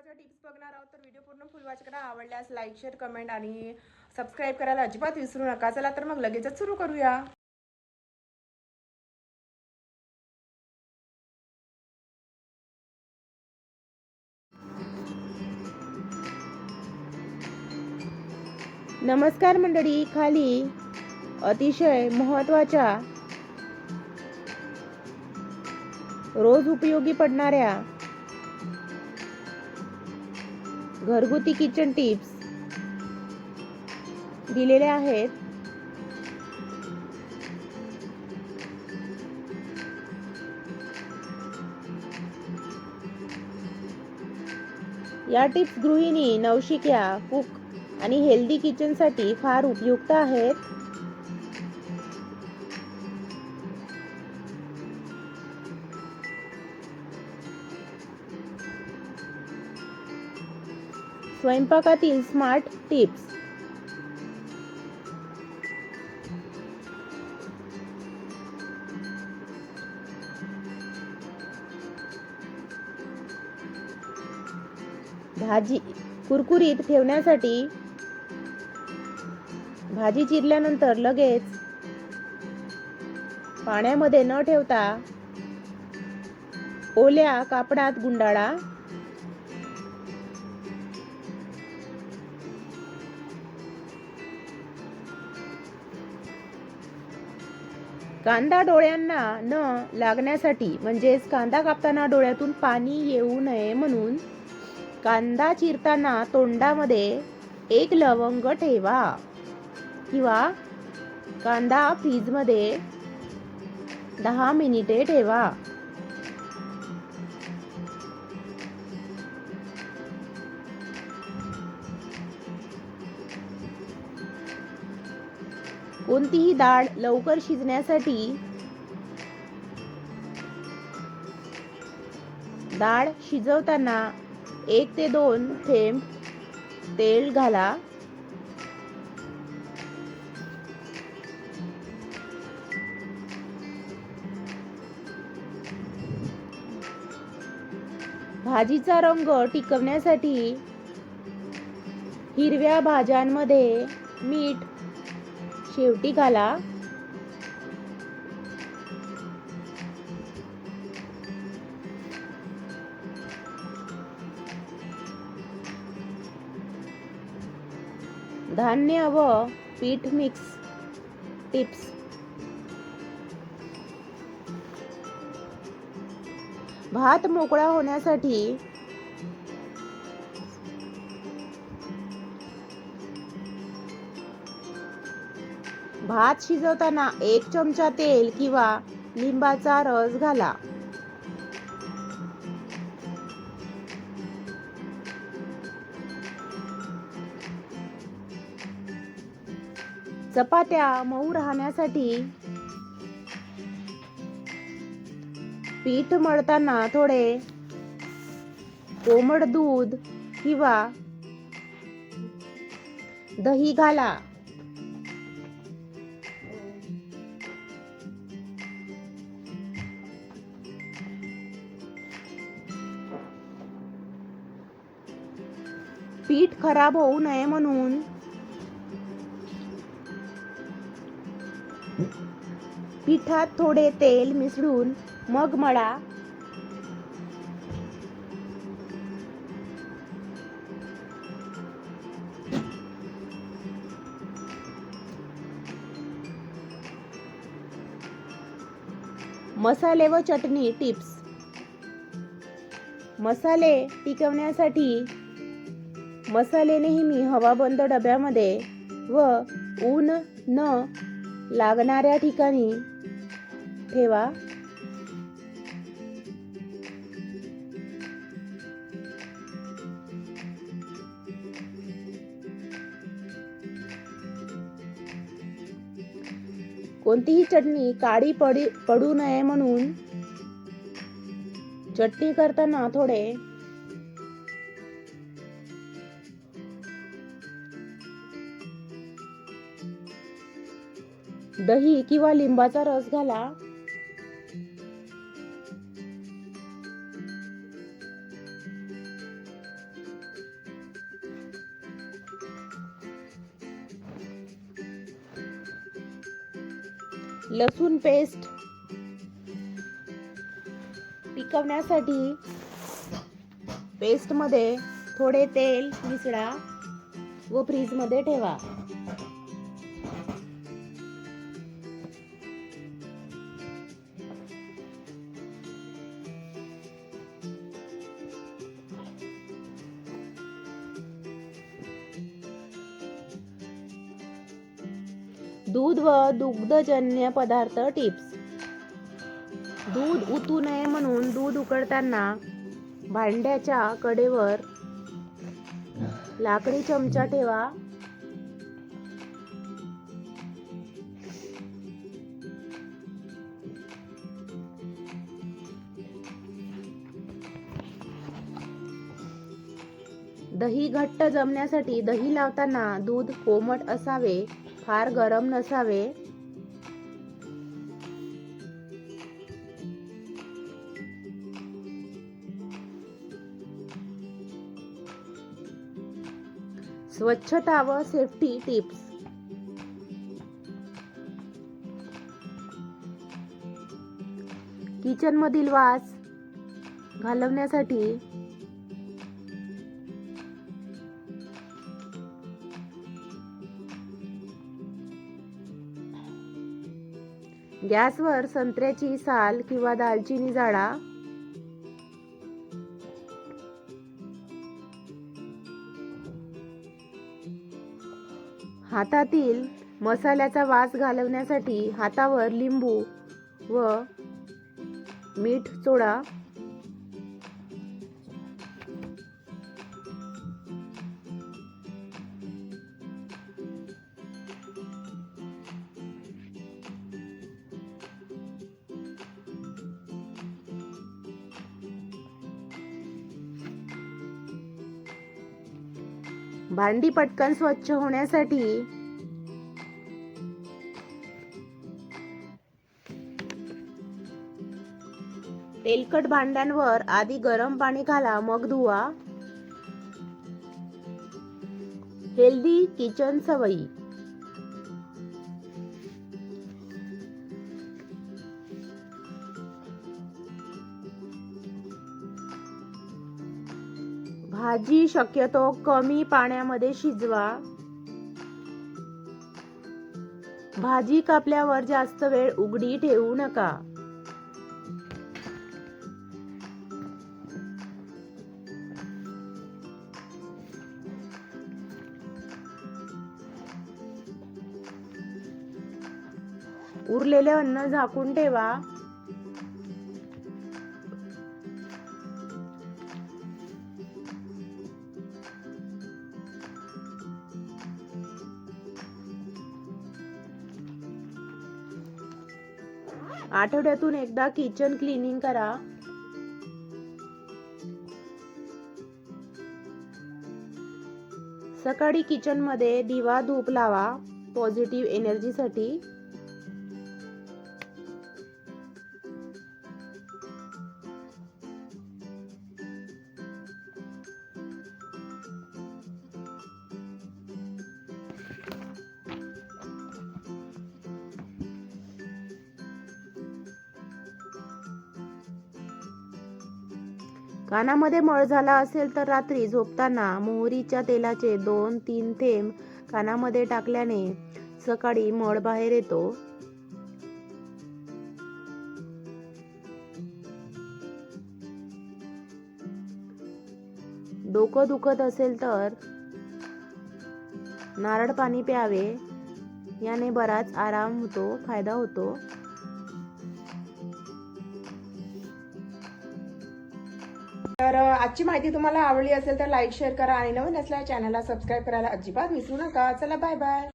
स्वयंपाकाच्या टिप्स बघणार आहोत, तर व्हिडिओ पूर्ण फुल वॉच करा. आवडल्यास लाईक, शेअर, कमेंट आणि सबस्क्राईब करायला अजिबात विसरू नका. चला तर मग लगेचच सुरू करूया. नमस्कार मंडळी. खाली अतिशय महत्त्वाच्या रोज उपयोगी पडणाऱ्या घरगुती किचन टिप्स दिलेल्या आहेत. या टिप्स गृहिणी, नवशिक्या, कुक आणि हेल्दी किचनसाठी फार उपयुक्त आहेत. स्वयंपाकातील स्मार्ट टिप्स. भाजी कुरकुरीत ठेवण्यासाठी भाजी चिरल्यानंतर लगेच पाण्यामध्ये न ठेवता ओल्या कापडात गुंडाळा. कांदा डोळ्यांना न लागण्यासाठी, म्हणजेच कांदा कापताना डोळ्यातून पाणी येऊ नये म्हणून कांदा चिरताना तोंडामध्ये एक लवंग ठेवा किंवा कांदा फ्रीजमध्ये 10 मिनिटे ठेवा. कोणतीही डाळ लवकर शिजण्यासाठी डाळ शिजवताना 1 ते 2 थेंब तेल घाला. भाजीचा रंग टिकवण्यासाठी हिरव्या भाज्यांमध्ये मीठ शेवटी घाला. धान्य व पीठ मिक्स टिप्स. भात मोकळा होण्यासाठी भात शिजवताना 1 चमचा तेल किंवा लिंबाचा रस घाला. चपात्या मऊ राहण्यासाठी पीठ मळताना थोडे कोमट दूध किंवा दही घाला. पीठ खराब होऊ नये म्हणून पिठात थोडे तेल मिसळून मग मळा. मसाले व चटणी टिप्स. मसाले टिकवण्यासाठी मसाले नेहमी हवाबंद डब्यामध्ये व ऊन न लागणाऱ्या ठिकाणी ठेवा. कोणतीही चटणी काळी पडू नये म्हणून चटणी करताना थोडे दही किंवा लिंबाचा रस घाला. लसूण पेस्ट टिकवण्यासाठी पेस्टमध्ये थोडे तेल मिसळा व फ्रीजमध्ये ठेवा. दूध व दुग्धजन्य पदार्थ टिप्स. दूध उतू नये म्हणून दूध उकळताना भांड्याच्या कडेवर लाकडी चमचा ठेवा. दही घट्ट जमण्यासाठी दही लावताना दूध कोमट असावे, फार गरम नसावे. स्वच्छता व सेफ्टी टिप्स. किचन मधील वास घालवण्यासाठी गॅसवर संत्र्याची साल किंवा दालचिनी जाळा. हातातील मसाल्याचा वास घालवण्यासाठी हातावर लिंबू व मीठ चोळा. भांडी पटकन स्वच्छ होण्यासाठी तेलकट भांड्यांवर आधी गरम पाणी घाला, मग धुवा. हेल्दी किचन सवयी. भाजी शक्यतो कमी पाण्यामध्ये शिजवा. भाजी कापल्यावर जास्त वेळ उघडी ठेवू नका. उरलेले अन्न झाकून ठेवा. आठवड्यातून एकदा किचन क्लिनिंग करा. सकाळी किचन मध्ये दिवा धूप लावा, पॉझिटिव्ह एनर्जीसाठी. कानामध्ये मळ झाला असेल तर रात्री झोपताना मोहरीच्या तेलाचे 2-3 थेंब कानामध्ये टाकल्याने सकाळी मळ बाहेर येतो. डोकं दुखत असेल तर नारळ पाणी प्यावे, याने बराच आराम होतो, फायदा होतो. तर आजची माहिती तुम्हाला आवडली असेल तर लाईक शेअर करा आणि नवीन असल्यास चॅनलला सबस्क्राईब करायला अजिबात विसरू नका. चला बाय बाय.